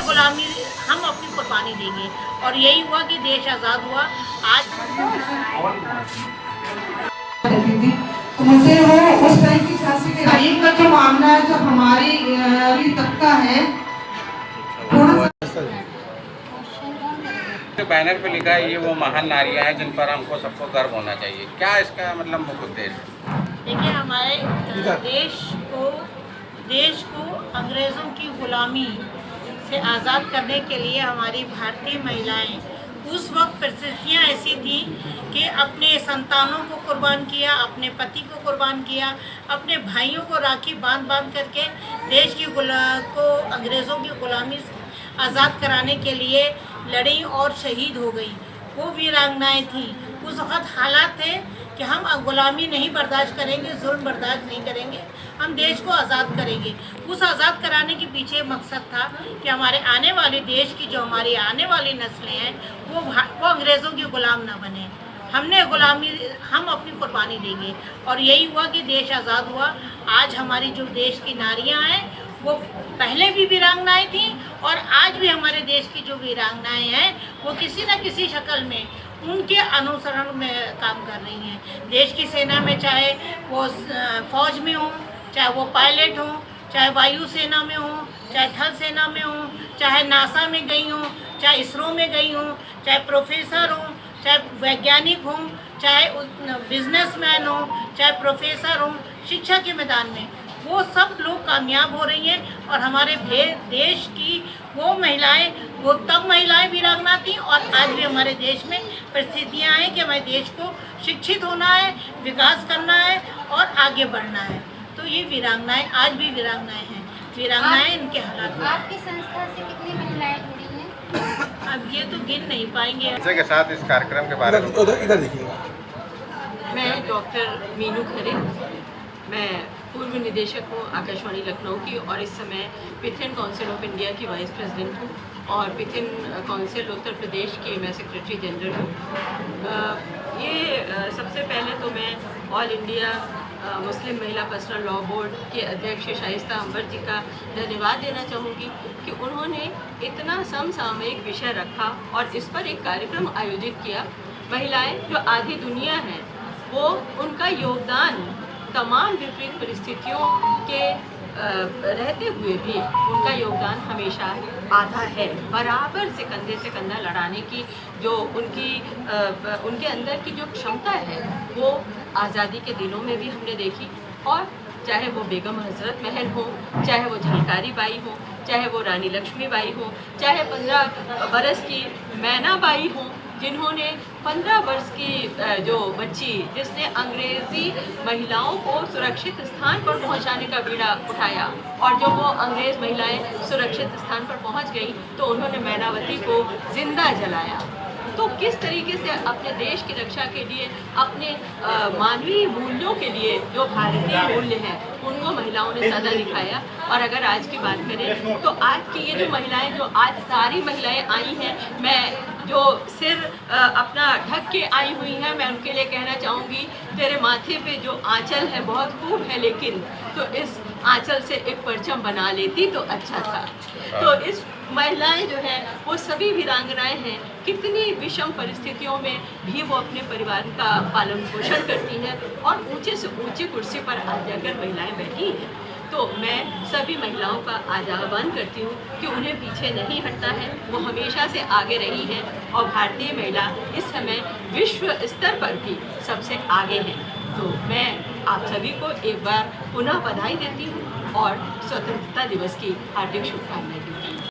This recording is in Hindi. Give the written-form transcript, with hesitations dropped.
गुलामी हम अपनी कुर्बानी देंगे। और यही हुआ कि देश आज़ाद हुआ। आज तो मुझे वो उस टाइम की झांसी के रानी का जो मामला है, जो हमारी तबका है, बैनर पे लिखा है ये वो महान नारियां हैं जिन पर हमको सबको गर्व होना चाहिए। क्या इसका मतलब मुख्य उद्देश्य? देखिए, हमारे देश को अंग्रेज़ों की गुलामी से आज़ाद करने के लिए हमारी भारतीय महिलाएं उस वक्त परिस्थितियाँ ऐसी थी कि अपने संतानों को कुर्बान किया, अपने पति को कुर्बान किया, अपने भाइयों को राखी बांध बांध करके देश की को अंग्रेज़ों की गुलामी से आज़ाद कराने के लिए लड़ी और शहीद हो गई। वो वीरांगनाएं थी। उस वक्त हालात थे कि हम गुलामी नहीं बर्दाश्त करेंगे, जुल्म बर्दाश्त नहीं करेंगे, हम देश को आज़ाद करेंगे। उस आज़ाद कराने के पीछे मकसद था कि हमारे आने वाले देश की जो हमारी आने वाली नस्लें हैं वो अंग्रेज़ों की ग़ुलाम ना बने। हम अपनी कुर्बानी देंगे। और यही हुआ कि देश आज़ाद हुआ। आज हमारी जो देश की नारियां हैं वो पहले भी वीरांगनाएं थीं और आज भी हमारे देश की जो वीरांगनाएं हैं वो किसी न किसी शक्ल में उनके अनुसरण में काम कर रही हैं। देश की सेना में, चाहे वो फौज में हो, चाहे वो पायलट हो, चाहे वायु सेना में हो, चाहे थल सेना में हो, चाहे नासा में गई हो, चाहे इसरो में गई हो, चाहे प्रोफेसर हो, चाहे वैज्ञानिक हो, चाहे बिजनेसमैन हो, चाहे प्रोफेसर हो, शिक्षा के मैदान में वो सब लोग कामयाब हो रही हैं। और हमारे देश की वो महिलाएं, वो तब महिलाएं वीरांगना थीं और आज भी हमारे देश में परिस्थितियां हैं कि हमारे देश को शिक्षित होना है, विकास करना है और आगे बढ़ना है। तो ये वीरांगनाएं आज भी वीरांगनाएं हैं। वीरांगनाएं इनके हालात। आपकी संस्था से कितनी महिलाएं जुड़ी हैं? अब ये तो गिन नहीं पाएंगे। इसी के साथ इस कार्यक्रम के बारे में इधर देखिएगा। मैं डॉक्टर मीनू खरे, मैं पूर्व निदेशक हूँ आकाशवाणी लखनऊ की और इस समय पिथिन काउंसिल ऑफ इंडिया की वाइस प्रेसिडेंट हूँ और पिथिन काउंसिल उत्तर प्रदेश की मैं सेक्रेटरी जनरल हूँ। ये सबसे पहले तो मैं ऑल इंडिया मुस्लिम महिला पर्सनल लॉ बोर्ड के अध्यक्ष शाइस्ता अंबर जी का धन्यवाद देना चाहूँगी कि उन्होंने इतना समसामयिक विषय रखा और इस पर एक कार्यक्रम आयोजित किया। महिलाएं जो आधी दुनिया हैं वो उनका योगदान तमाम विपरीत परिस्थितियों के रहते हुए भी उनका योगदान हमेशा आधा है। बराबर से कंधा लड़ाने की जो उनके अंदर की जो क्षमता है वो आज़ादी के दिनों में भी हमने देखी। और चाहे वो बेगम हजरत महल हो, चाहे वो झलकारी बाई हो, चाहे वो रानी लक्ष्मीबाई हो, चाहे 15 बरस की मैना बाई हो, जिन्होंने 15 वर्ष की जो बच्ची जिसने अंग्रेज़ी महिलाओं को सुरक्षित स्थान पर पहुंचाने का बीड़ा उठाया और जब वो अंग्रेज़ महिलाएं सुरक्षित स्थान पर पहुंच गई तो उन्होंने मैनावती को जिंदा जलाया। तो किस तरीके से अपने देश की रक्षा के लिए, अपने मानवीय मूल्यों के लिए जो भारतीय मूल्य हैं उनको महिलाओं ने सदा दिखाया। और अगर आज की बात करें तो आज की ये जो महिलाएं, जो आज सारी महिलाएं आई हैं, मैं जो सिर अपना ढक के आई हुई हैं, मैं उनके लिए कहना चाहूँगी तेरे माथे पे जो आंचल है बहुत खूब है, लेकिन तो इस आंचल से एक परचम बना लेती तो अच्छा था। तो इस महिलाएं जो हैं वो सभी वीरांगनाएं हैं। कितनी विषम परिस्थितियों में भी वो अपने परिवार का पालन पोषण करती हैं और ऊंचे से ऊंची कुर्सी पर आ जाकर महिलाएं बैठी हैं। तो मैं सभी महिलाओं का आज आह्वान करती हूँ कि उन्हें पीछे नहीं हटना है। वो हमेशा से आगे रही हैं और भारतीय महिला इस समय विश्व स्तर पर भी सबसे आगे है। तो मैं आप सभी को एक बार पुनः बधाई देती हूँ और स्वतंत्रता दिवस की हार्दिक शुभकामनाएं देती हूँ।